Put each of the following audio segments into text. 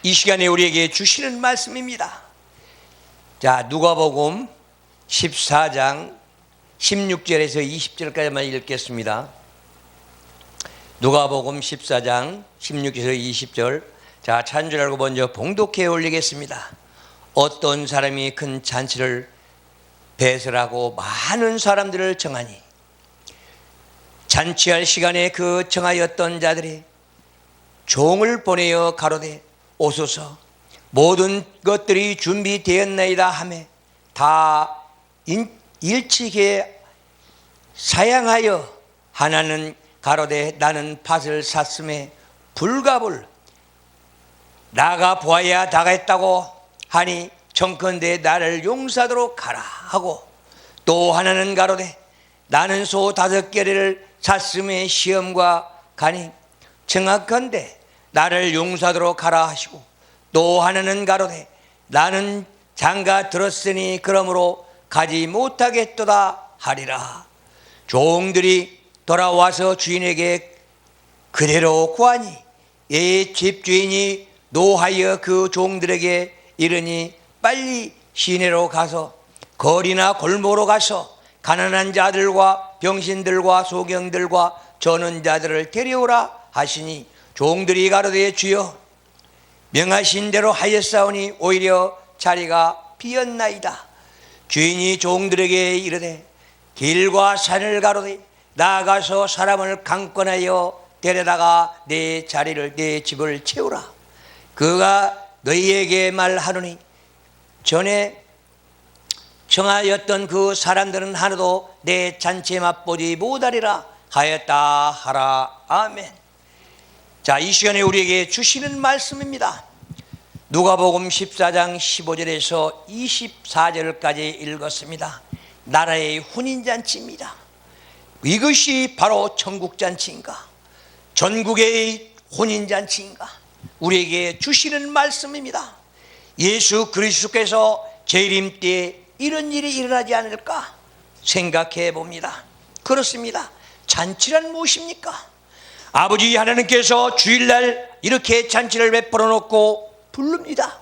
이 시간에 우리에게 주시는 말씀입니다. 자, 누가복음 14장 16절에서 20절까지만 읽겠습니다. 누가복음 14장 16절에서 20절. 자, 찬주라고 먼저 봉독해 올리겠습니다. 어떤 사람이 큰 잔치를 배설하고 많은 사람들을 청하니 잔치할 시간에 그 청하였던 자들이 종을 보내어 가로되 오소서 모든 것들이 준비되었나이다 하매 다 일찍에 사양하여 하나는 가로되 나는 밭을 샀음에 불갑을 나가 보아야 다가했다고 하니 청컨대 나를 용사도록 하라 하고 또 하나는 가로되 나는 소 5개를 샀음에 시험과 가니 청하건대 나를 용사도록 하라 하시고 또 하나는 가로되 나는 장가 들었으니 그러므로 가지 못하겠도다 하리라. 종들이 돌아와서 주인에게 그대로 구하니 이 집주인이 노하여 그 종들에게 이르니 빨리 시내로 가서 거리나 골목으로 가서 가난한 자들과 병신들과 소경들과 저는 자들을 데려오라 하시니 종들이 가로되 주여 명하신 대로 하였사오니 오히려 자리가 비었나이다. 주인이 종들에게 이르되 길과 산을 가로되 나아가서 사람을 강권하여 데려다가 내 자리를 내 집을 채우라. 그가 너희에게 말하노니 전에 청하였던 그 사람들은 하나도 내 잔치에 맛보지 못하리라 하였다 하라. 아멘. 자, 이 시간에 우리에게 주시는 말씀입니다. 누가복음 14장 15절에서 24절까지 읽었습니다. 나라의 혼인잔치입니다. 이것이 바로 천국잔치인가? 전국의 혼인잔치인가? 우리에게 주시는 말씀입니다. 예수 그리스도께서 재림 때에 이런 일이 일어나지 않을까 생각해 봅니다. 그렇습니다. 잔치란 무엇입니까? 아버지 하나님께서 주일날 이렇게 잔치를 베풀어 놓고 부릅니다.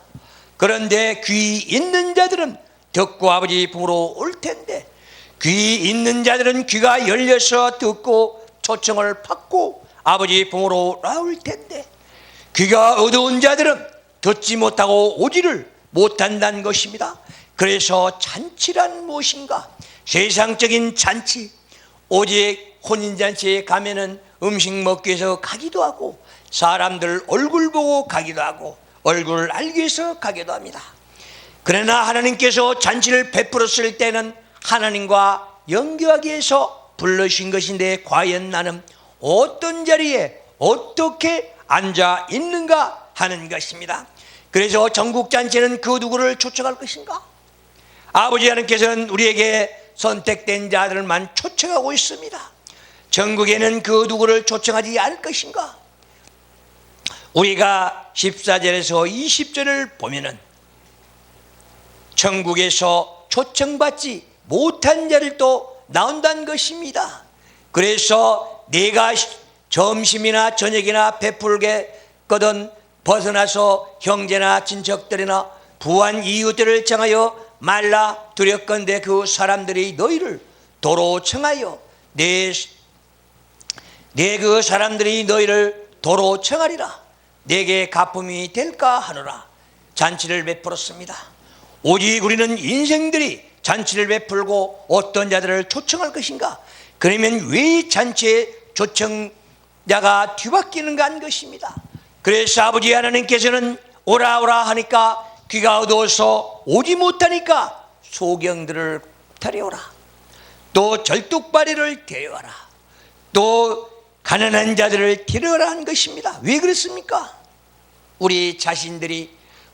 그런데 귀 있는 자들은 듣고 아버지 품으로 올 텐데 귀 있는 자들은 귀가 열려서 듣고 초청을 받고 아버지 품으로 나올 텐데 귀가 어두운 자들은 듣지 못하고 오지를 못한다는 것입니다. 그래서 잔치란 무엇인가? 세상적인 잔치, 오직 혼인잔치에 가면은 음식 먹기 위해서 가기도 하고 사람들 얼굴 보고 가기도 하고 얼굴을 알기 위해서 가기도 합니다. 그러나 하나님께서 잔치를 베풀었을 때는 하나님과 연결하기 위해서 불러주신 것인데 과연 나는 어떤 자리에 어떻게 앉아 있는가 하는 것입니다. 그래서 전국잔치는 그 누구를 초청할 것인가? 아버지 하나님께서는 우리에게 선택된 자들만 초청하고 있습니다. 전국에는 그 누구를 초청하지 않을 것인가? 우리가 14절에서 20절을 보면은 전국에서 초청받지 못한 자를 또 나온다는 것입니다. 그래서 내가 점심이나 저녁이나 베풀겠거든 벗어나서 형제나 친척들이나 부한 이웃들을 청하여 말라 두렵건대 그 사람들이 너희를 도로 청하여 내 그 사람들이 너희를 도로 청하리라. 내게 가품이 될까 하노라. 잔치를 베풀었습니다. 오직 우리는 인생들이 잔치를 베풀고 어떤 자들을 초청할 것인가? 그러면 왜 잔치에 초청자가 뒤바뀌는가 하는 것입니다. 그래서 아버지 하나님께서는 오라 오라 하니까 귀가 어두워서 오지 못하니까 소경들을 데려오라. 또 절뚝발이를 데려와라. 또 가난한 자들을 데려오라 하는 것입니다. 왜 그렇습니까? 우리 자신들이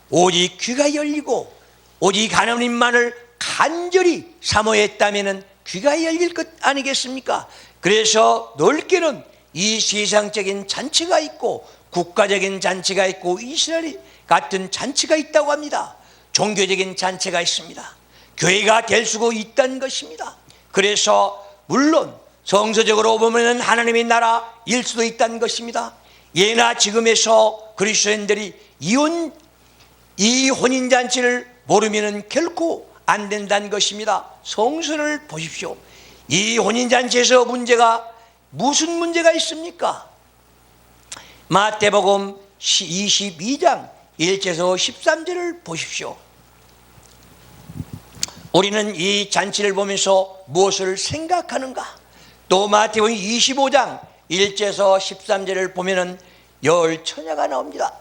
오직 귀가 열리고 오직 하나님만을 간절히 사모했다면 귀가 열릴 것 아니겠습니까? 그래서 넓게는 이 세상적인 잔치가 있고 국가적인 잔치가 있고 이스라엘 같은 잔치가 있다고 합니다. 종교적인 잔치가 있습니다. 교회가 될 수가 있다는 것입니다. 그래서 물론 성서적으로 보면 하나님의 나라일 수도 있다는 것입니다. 예나 지금에서 그리스도인들이 이 혼인잔치를 모르면 결코 안 된다는 것입니다. 성서를 보십시오. 이 혼인잔치에서 무슨 문제가 있습니까? 마태복음 22장 1절에서 13절을 보십시오. 우리는 이 잔치를 보면서 무엇을 생각하는가? 또 마태복음 25장 1절에서 13절을 보면은 열 처녀가 나옵니다.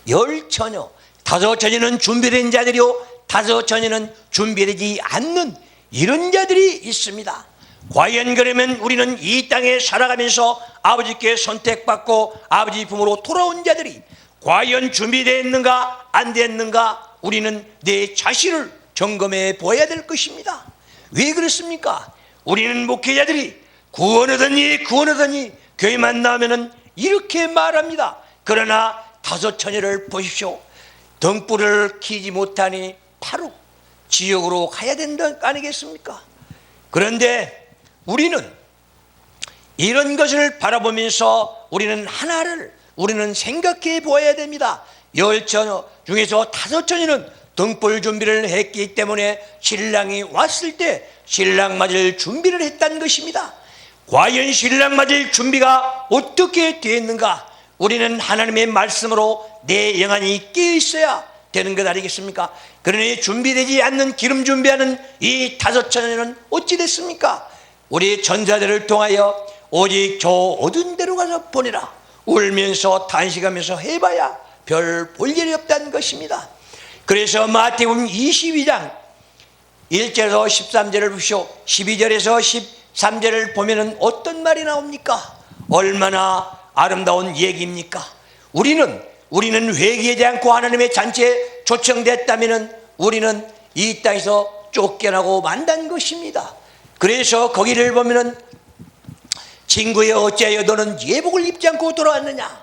열 처녀, 다섯 처녀는 준비된 자들이요, 다섯 처녀는 준비되지 않는 이런 자들이 있습니다. 과연 그러면 우리는 이 땅에 살아가면서 아버지께 선택받고 아버지 품으로 돌아온 자들이 과연 준비되었는가 안 됐는가, 우리는 내 자신을 점검해 보아야 될 것입니다. 왜 그렇습니까? 우리는 목회자들이 구원하더니 교회만 나오면 이렇게 말합니다. 그러나 다섯 처녀를 보십시오. 등불을 켜지 못하니 바로 지옥으로 가야 된다 아니겠습니까? 그런데 우리는 이런 것을 바라보면서 우리는 생각해 보아야 됩니다. 열 처녀 중에서 다섯 처녀는 등불 준비를 했기 때문에 신랑이 왔을 때 신랑 맞을 준비를 했다는 것입니다. 과연 신랑 맞을 준비가 어떻게 되었는가? 우리는 하나님의 말씀으로 내 영안이 깨어 있어야 되는 것 아니겠습니까? 그러니 준비되지 않는 기름 준비하는 이 다섯 처녀는 어찌 됐습니까? 우리 전사들을 통하여 오직 저 어두운 데로 가서 보내라, 울면서 탄식하면서 해봐야 별 볼 일이 없다는 것입니다. 그래서 마태복음 22장 1절에서 13절을 보시오. 12절에서 13절을 보면은 어떤 말이 나옵니까? 얼마나 아름다운 얘기입니까? 우리는 회개하지 않고 하나님의 잔치에 초청됐다면은 우리는 이 땅에서 쫓겨나고 만단 것입니다. 그래서 거기를 보면은 친구여 어찌하여 너는 예복을 입지 않고 돌아왔느냐?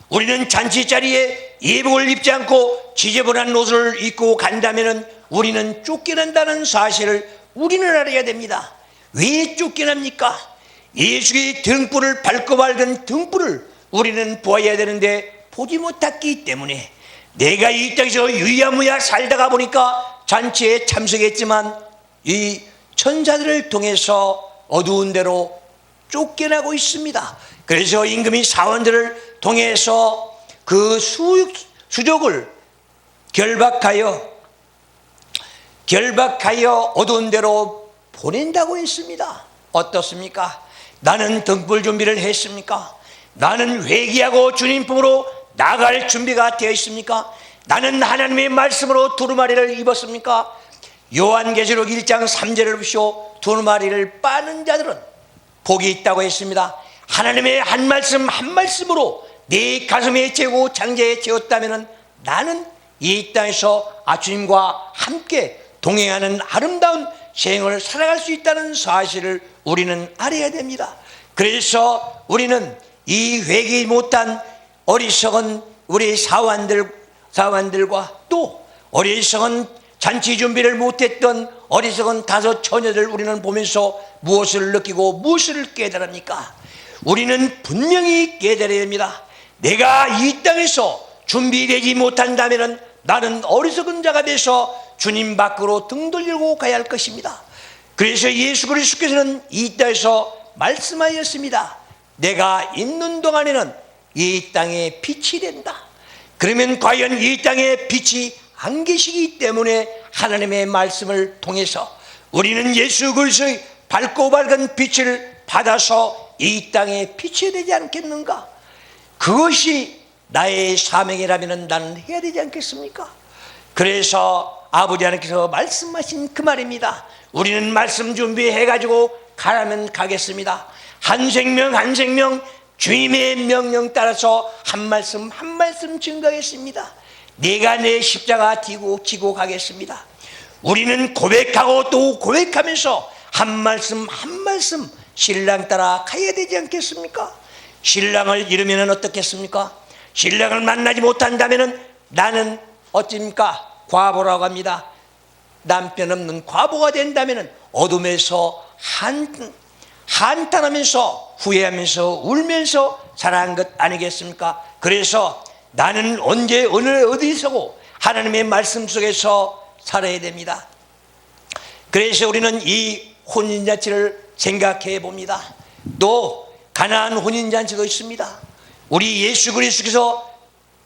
우리는 잔치 자리에 예복을 입지 않고 지저분한 옷을 입고 간다면은 우리는 쫓겨난다는 사실을 우리는 알아야 됩니다. 왜 쫓겨납니까? 예수의 등불을 밝고 밝은 등불을 우리는 보아야 되는데 보지 못했기 때문에, 내가 이 땅에서 유야무야 살다가 보니까 잔치에 참석했지만 이 천사들을 통해서 어두운 데로 쫓겨나고 있습니다. 그래서 임금이 사원들을 통해서 그 수족을 결박하여 어두운 데로 보낸다고 했습니다. 어떻습니까? 나는 등불 준비를 했습니까? 나는 회개하고 주님 품으로 나갈 준비가 되어 있습니까? 나는 하나님의 말씀으로 두루마리를 입었습니까? 요한계시록 1장 3절을 보시오. 두루마리를 빠는 자들은 복이 있다고 했습니다. 하나님의 한 말씀으로 네 가슴에 채우고 장제에 채웠다면 나는 이 땅에서 주님과 함께 동행하는 아름다운 생을 살아갈 수 있다는 사실을 우리는 알아야 됩니다. 그래서 우리는 이 회개 못한 어리석은 우리 사원들과 또 어리석은 잔치 준비를 못했던 어리석은 다섯 처녀들 우리는 보면서 무엇을 느끼고 무엇을 깨달습니까? 우리는 분명히 깨달아야 됩니다. 내가 이 땅에서 준비되지 못한다면 나는 어리석은 자가 돼서 주님 밖으로 등 돌리고 가야 할 것입니다. 그래서 예수 그리스도께서는 이 땅에서 말씀하였습니다. 내가 있는 동안에는 이 땅에 빛이 된다. 그러면 과연 이 땅에 빛이 안 계시기 때문에 하나님의 말씀을 통해서 우리는 예수 그리스도의 밝고 밝은 빛을 받아서 이 땅에 빛이 되지 않겠는가? 그것이 나의 사명이라면 나는 해야 되지 않겠습니까? 그래서 아버지 하나님께서 말씀하신 그 말입니다. 우리는 말씀 준비해가지고 가라면 가겠습니다. 한 생명 주님의 명령 따라서 한 말씀 증거하겠습니다. 내가 내 십자가 지고 가겠습니다. 우리는 고백하고 또 고백하면서 한 말씀 신랑 따라 가야 되지 않겠습니까? 신랑을 잃으면 어떻겠습니까? 신랑을 만나지 못한다면 나는 어찌입니까? 과부라고 합니다. 남편 없는 과부가 된다면 어둠에서 한탄하면서 후회하면서 울면서 살아간 것 아니겠습니까? 그래서 나는 언제 어느 어디서고 하나님의 말씀 속에서 살아야 됩니다. 그래서 우리는 이 혼인잔치를 생각해 봅니다. 또 가나안 혼인잔치도 있습니다. 우리 예수 그리스도께서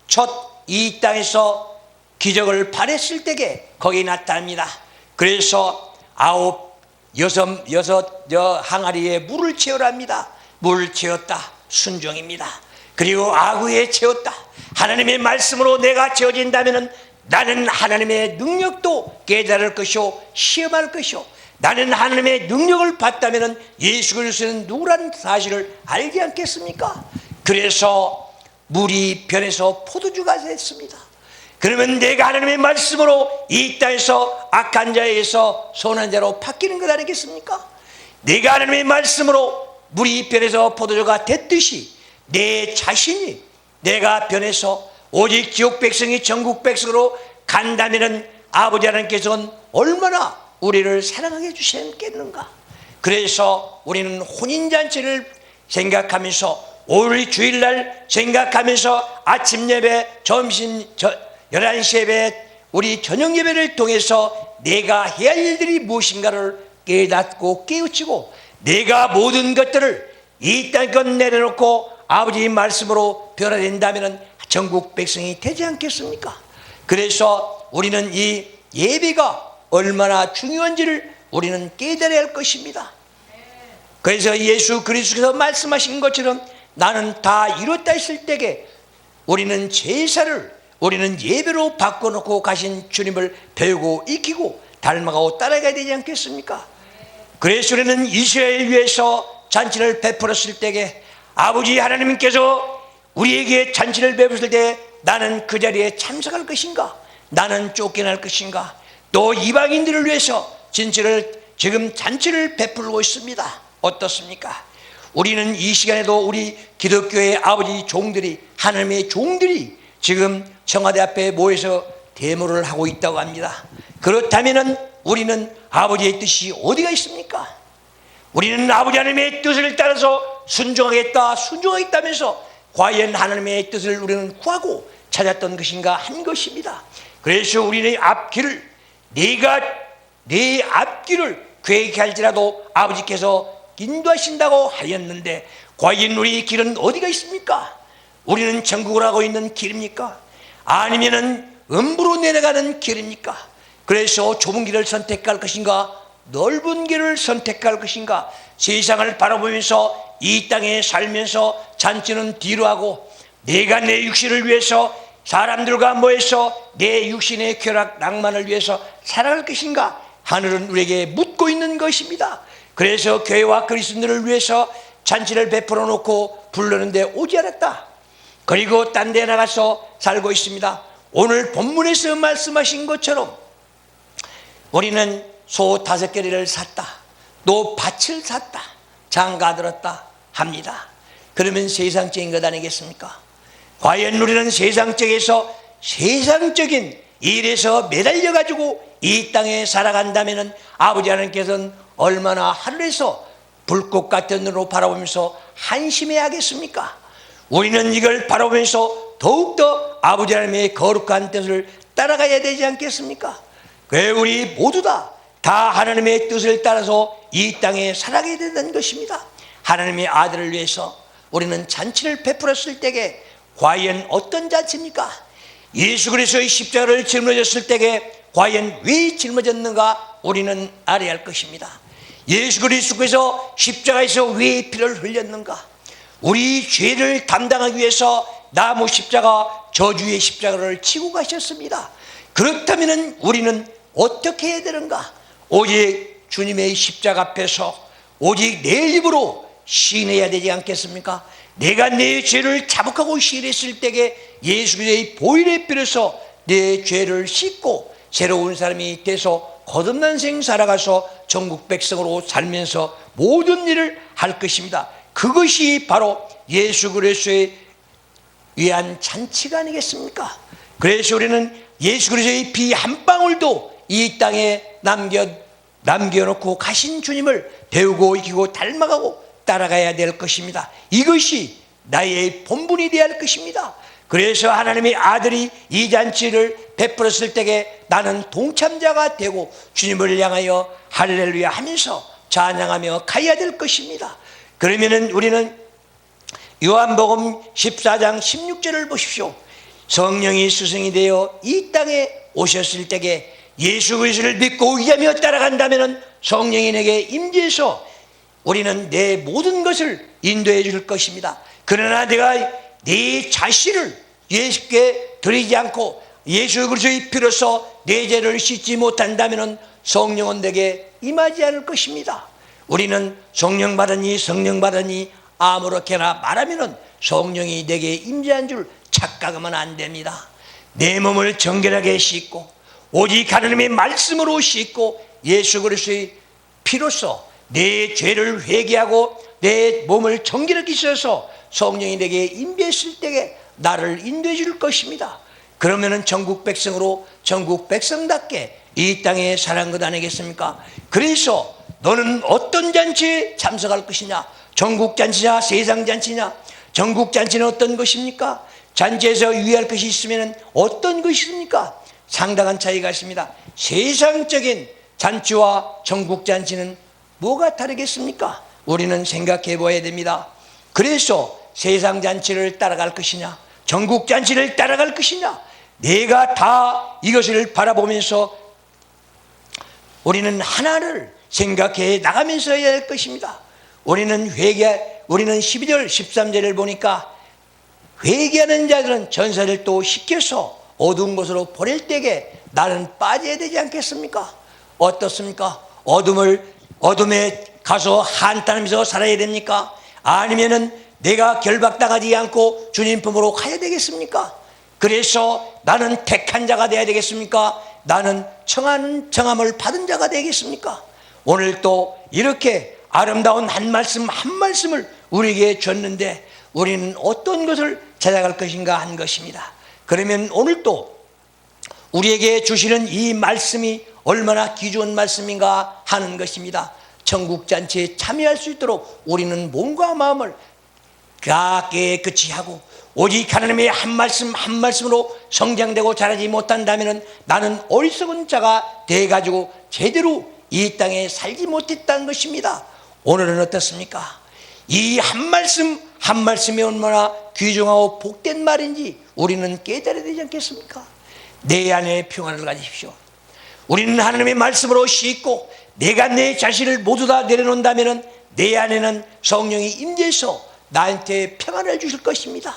첫 이 땅에서 기적을 발했을 때에 거기 나타납니다. 그래서 여섯 항아리에 물을 채우랍니다. 물을 채웠다. 순종입니다. 그리고 아구에 채웠다. 하나님의 말씀으로 내가 채워진다면 나는 하나님의 능력도 깨달을 것이요 시험할 것이요 나는 하나님의 능력을 받다면 예수 그리스도는 누구라는 사실을 알지 않겠습니까? 그래서 물이 변해서 포도주가 됐습니다. 그러면 내가 하나님의 말씀으로 이 땅에서 악한 자에게서 선한 자로 바뀌는 것 아니겠습니까? 내가 하나님의 말씀으로 물이 변해서 포도주가 됐듯이 내 자신이 내가 변해서 오직 지옥 백성이 전국 백성으로 간다면 아버지 하나님께서는 얼마나 우리를 사랑하게 주시겠는가. 그래서 우리는 혼인잔치를 생각하면서 오늘 주일날 생각하면서 아침 예배, 점심 11시 예배, 우리 저녁 예배를 통해서 내가 해야 할 일들이 무엇인가를 깨닫고 깨우치고 내가 모든 것들을 이 땅껏 내려놓고 아버지의 말씀으로 변화된다면 전국 백성이 되지 않겠습니까? 그래서 우리는 이 예배가 얼마나 중요한지를 우리는 깨달아야 할 것입니다. 그래서 예수 그리스도께서 말씀하신 것처럼 나는 다 이뤘다 했을 때에 우리는 제사를 우리는 예배로 바꿔놓고 가신 주님을 배우고 익히고 닮아가고 따라가야 되지 않겠습니까? 그래서 우리는 이스라엘 위해서 잔치를 베풀었을 때에 아버지 하나님께서 우리에게 잔치를 베풀었을 때 나는 그 자리에 참석할 것인가? 나는 쫓겨날 것인가? 또 이방인들을 위해서 지금 잔치를 베풀고 있습니다. 어떻습니까? 우리는 이 시간에도 우리 기독교의 아버지 종들이 하나님의 종들이 지금 청와대 앞에 모여서 데모를 하고 있다고 합니다. 그렇다면 우리는 아버지의 뜻이 어디가 있습니까? 우리는 아버지 하나님의 뜻을 따라서 순종하겠다면서 과연 하나님의 뜻을 우리는 구하고 찾았던 것인가 한 것입니다. 그래서 우리의 앞길을 내 앞길을 계획할지라도 아버지께서 인도하신다고 하였는데 과연 우리의 길은 어디가 있습니까? 우리는 천국을 하고 있는 길입니까? 아니면은 음부로 내려가는 길입니까? 그래서 좁은 길을 선택할 것인가? 넓은 길을 선택할 것인가? 세상을 바라보면서 이 땅에 살면서 잔치는 뒤로 하고 내가 내 육신을 위해서 사람들과 모여서 내 육신의 쾌락 낭만을 위해서 살아갈 것인가? 하늘은 우리에게 묻고 있는 것입니다. 그래서 교회와 그리스도인들을 위해서 잔치를 베풀어 놓고 부르는데 오지 않았다. 그리고 딴 데 나가서 살고 있습니다. 오늘 본문에서 말씀하신 것처럼 우리는 소 5개를 샀다. 또 밭을 샀다. 장가 들었다 합니다. 그러면 세상적인 것 아니겠습니까? 과연 우리는 세상적에서 세상적인 일에서 매달려 가지고 이 땅에 살아간다면 아버지 하나님께서는 얼마나 하늘에서 불꽃 같은 눈으로 바라보면서 한심해야 하겠습니까? 우리는 이걸 바라보면서 더욱더 아버지 하나님의 거룩한 뜻을 따라가야 되지 않겠습니까? 왜 우리 모두 다 하나님의 뜻을 따라서 이 땅에 살아가야 된다는 것입니다. 하나님의 아들을 위해서 우리는 잔치를 베풀었을 때에 과연 어떤 잔치입니까? 예수 그리스도의 십자가를 짊어졌을 때에 과연 왜 짊어졌는가 우리는 알아야 할 것입니다. 예수 그리스도께서 십자가에서 왜 피를 흘렸는가? 우리 죄를 담당하기 위해서 나무 십자가, 저주의 십자가를 치고 가셨습니다. 그렇다면 우리는 어떻게 해야 되는가? 오직 주님의 십자가 앞에서 오직 내 입으로 시인해야 되지 않겠습니까? 내가 내 죄를 자복하고 시인했을 때에 예수 그리스도의 보혈의 피로서 내 죄를 씻고 새로운 사람이 돼서 거듭난 생 살아가서 전국 백성으로 살면서 모든 일을 할 것입니다. 그것이 바로 예수 그리스도에 위한 잔치가 아니겠습니까? 그래서 우리는 예수 그리스도의 피 한 방울도 이 땅에 남겨놓고 가신 주님을 배우고 익히고 닮아가고 따라가야 될 것입니다. 이것이 나의 본분이 되어야 할 것입니다. 그래서 하나님의 아들이 이 잔치를 베풀었을 때에 나는 동참자가 되고 주님을 향하여 할렐루야 하면서 찬양하며 가야 될 것입니다. 그러면은 우리는 요한복음 14장 16절을 보십시오. 성령이 스승이 되어 이 땅에 오셨을 때에 예수 그리스도를 믿고 의하며 따라간다면 성령이 내게 임재해서 우리는 내 모든 것을 인도해 줄 것입니다. 그러나 내가 내 자신을 예수께 드리지 않고 예수 그리스도의 피로써 내 죄를 씻지 못한다면 성령은 내게 임하지 않을 것입니다. 우리는 성령 받으니 성령 받으니 아무렇게나 말하면 성령이 내게 임재한 줄 착각하면 안 됩니다. 내 몸을 정결하게 씻고 오직 하나님의 말씀으로 씻고 예수 그리스도의 피로써 내 죄를 회개하고 내 몸을 정결하게 씻어서 성령이 내게 임재했을 때에 나를 인도해 줄 것입니다. 그러면은 전국 백성으로 전국 백성답게 이 땅에 살아간 것 아니겠습니까? 그래서 너는 어떤 잔치에 참석할 것이냐? 전국 잔치냐 세상 잔치냐? 전국 잔치는 어떤 것입니까? 잔치에서 유의할 것이 있으면 어떤 것입니까? 상당한 차이가 있습니다. 세상적인 잔치와 전국 잔치는 뭐가 다르겠습니까? 우리는 생각해 봐야 됩니다. 그래서 세상 잔치를 따라갈 것이냐 전국 잔치를 따라갈 것이냐, 내가 다 이것을 바라보면서 우리는 하나를 생각해 나가면서 해야 할 것입니다. 우리는 12절 13절을 보니까 회개하는 자들은 전사를 또 시켜서 어두운 곳으로 보낼 때에 나는 빠져야 되지 않겠습니까? 어떻습니까? 어둠에 가서 한탄하면서 살아야 됩니까? 아니면은 내가 결박당하지 않고 주님 품으로 가야 되겠습니까? 그래서 나는 택한 자가 되어야 되겠습니까? 나는 청함을 받은 자가 되겠습니까? 오늘 또 이렇게 아름다운 한 말씀을 우리에게 줬는데 우리는 어떤 것을 찾아갈 것인가 한 것입니다. 그러면 오늘 또 우리에게 주시는 이 말씀이 얼마나 귀중한 말씀인가 하는 것입니다. 천국잔치에 참여할 수 있도록 우리는 몸과 마음을 깨끗이 하고 오직 하나님의 한 말씀으로 성장되고 자라지 못한다면 나는 어리석은 자가 돼가지고 제대로 이 땅에 살지 못했다는 것입니다. 오늘은 어떻습니까? 이 한 말씀이 얼마나 귀중하고 복된 말인지 우리는 깨달아야 되지 않겠습니까? 내 안에 평안을 가지십시오. 우리는 하나님의 말씀으로 씻고 내가 내 자신을 모두 다 내려놓는다면 내 안에는 성령이 임재해서 나한테 평안을 주실 것입니다.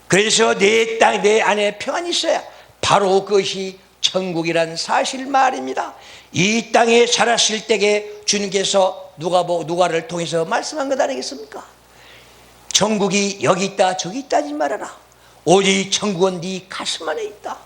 그래서 내 안에 평안이 있어야 바로 그것이 천국이란 사실 말입니다. 이 땅에 살았을 때에 주님께서 누가를 통해서 말씀한 것 아니겠습니까? 천국이 여기 있다 저기 있다 하지 말아라. 오직 천국은 네 가슴 안에 있다.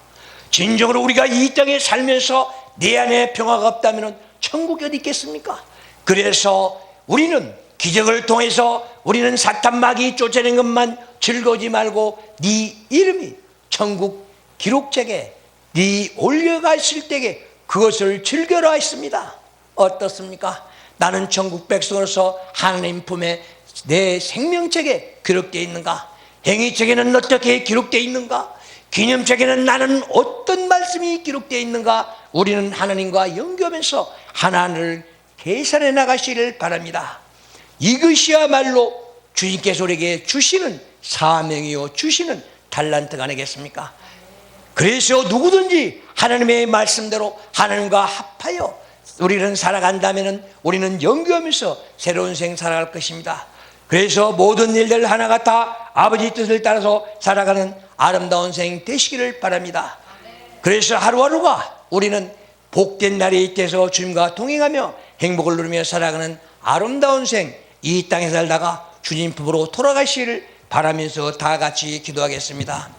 진정으로 우리가 이 땅에 살면서 내 안에 평화가 없다면 천국이 어디 있겠습니까? 그래서 우리는 기적을 통해서 우리는 사탄 마귀 쫓아낸 것만 즐거우지 말고 네 이름이 천국 기록책에 네 올려가 있을 때에 그것을 즐겨라 했습니다. 어떻습니까? 나는 천국 백성으로서 하나님 품에 내 생명책에 기록되어 있는가? 행위책에는 어떻게 기록되어 있는가? 기념책에는 나는 어떤 말씀이 기록되어 있는가? 우리는 하나님과 연결하면서 하나님을 계산해 나가시기를 바랍니다. 이것이야말로 주님께서 우리에게 주시는 사명이요 주시는 달란트가 아니겠습니까? 그래서 누구든지 하나님의 말씀대로 하나님과 합하여 우리는 살아간다면 우리는 연구하면서 새로운 생 살아갈 것입니다. 그래서 모든 일들 하나가 다 아버지 뜻을 따라서 살아가는 아름다운 생 되시기를 바랍니다. 그래서 하루하루가 우리는 복된 날이 돼서 주님과 동행하며 행복을 누리며 살아가는 아름다운 생 이 땅에 살다가 주님 품으로 돌아가시기를 바라면서 다 같이 기도하겠습니다.